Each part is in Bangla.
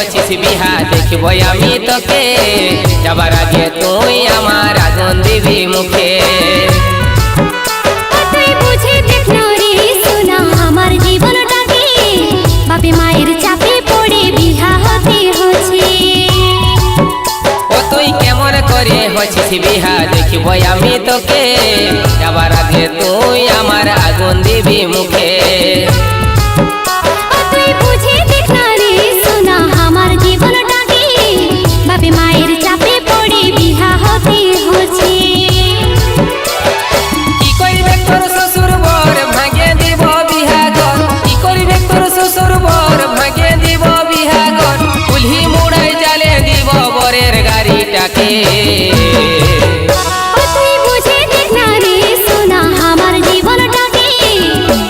হচ্ছিস বিহা দেখব আমি তোকে যাবার আগে তুই আমার আগুন দিবি মুখে তুই বুঝে দেখ না রে সোনা আমার জীবনটাকে বাপে মায়ের চাপে পড়ে বিহা হতে হচ্ছে ও তুই কেমন করে হচ্ছিস বিহা দেখব আমি তোকে যাবার আগে তুই আমার আগুন দিবি মুখে তুই বুঝে দেখ না রে সোনা আমার জীবনটাকে বাপে মায়ের চাপে পড়ে বিহা হতে হচ্ছে কি করবে তোর শ্বশুর বর ভাঙে দিব বিহা ঘর কি করবে তোর শ্বশুর বর ভাঙে দিব বিহা ঘর কুলহি মুড়াই জালে দিব বরের গাড়িটাকে তুই বুঝে দেখ না রে সোনা আমার জীবনটাকে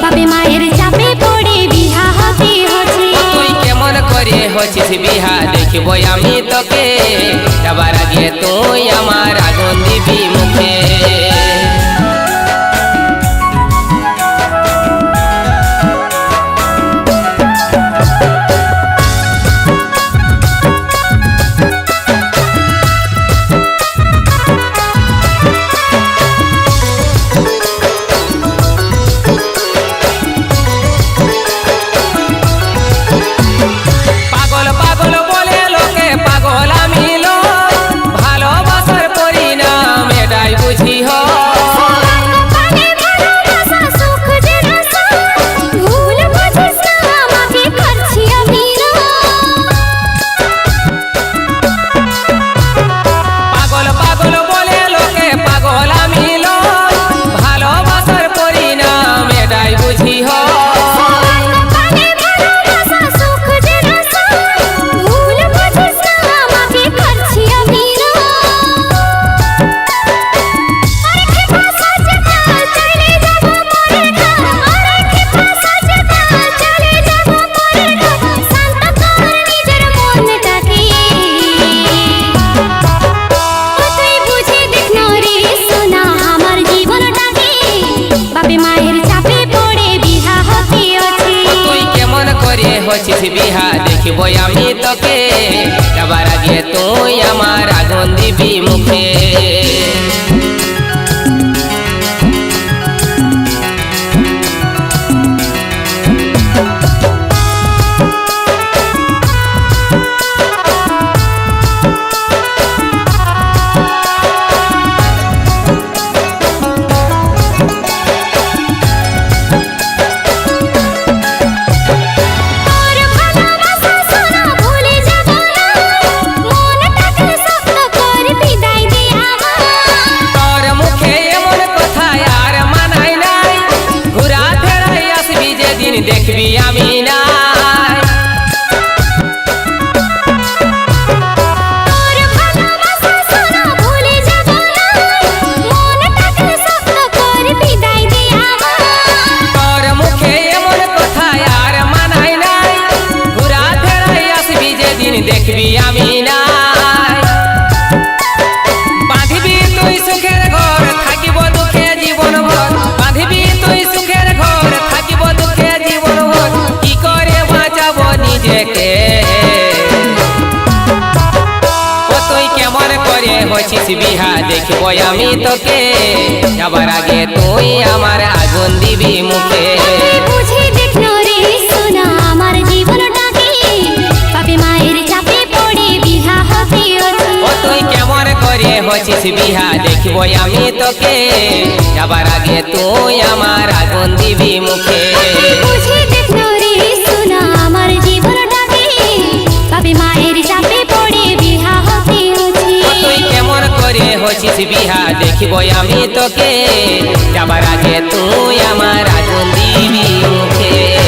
বাপে মায়ের চাপে পড়ে বিহা হতে হচ্ছে তুই কেমন করে হচ্ছিস বিহা দেখব আমি তোকে যাবার আগে তুই আমার আগুন দিবি মুখে পাগল পাগল বলে লোকে পাগল আমি লই ভালোবাসার পরিণাম এটাই বুঝি পানে ভালোবাসা সুখ যে রসা ভুল বুঝিস না আমাকে করছি আমি পাগল পাগল বলে লোকে পাগল আমি লই ভালোবাসার পরিণাম এটাই বুঝি পানে ভালোবাসা সুখ যে রসা ভুল বুঝিস না আমাকে করছি আমি আরে পাশা যেটা চলে যাব মরে না আরে পাশা যেটা চলে যাব মরে না শান্ত কর নিজের মনটাকে তুই বুঝে দেখ না রে সোনা আমার জীবনটাকে বাপে মায়ের চাপে পড়ে বিহা হতে আছে তুই কেমন করে হচ্ছিস বিহা দেখব আমি তোকে যাবার আগে তুই আমার আগুন দিবি মুখে তোর ভালোবাসা সোনা ভুলে যাব না মনটাকে শক্ত করে বিদায় দে আমার তোর মুখে এমন কথা আর মানাই নাই ঘুরা ফেরাই আসবি যেদিন দেখবি আমি নাই তোর ভালোবাসা সোনা ভুলে যাব না মনটাকে শক্ত করে বিদায় দে আমার তোর মুখে এমন কথা আর মানাই নাই ঘুরা ফেরাই আসবি যেদিন দেখবি আমি নাই বাঁধিবি তুই সুখের ঘর থাকিব দুঃখে জীবন ভর বাঁধিবি তুই সুখের ঘর থাকিব দুঃখে জীবন ভর কি করে বাঁচাবো নিজেকে ও তুই কেমন করে হচ্ছিস বিহা দেখব আমি তোকে যাবার আগে তুই আমার আগুন দিবি মুখে তুই বুঝে দেখ না রে সোনা আমার জীবনটাকে বাপে মায়ের চাপে পড়ে বিহা হতে আছে ও তুই কেমন করে হচ্ছিস বিহা দেখব আমি তোকে যাবার আগে তুই আমার আগুন দিবি মুখে তুই বুঝে দেখ না রে সোনা আমার জীবনটাকে বাপে মায়ের চাপে পড়ে বিহা হতে আছে ও তুই কেমন করে হচ্ছিস বিহা দেখব আমি তোকে যাবার আগে তুই আমার আগুন দিবি মুখে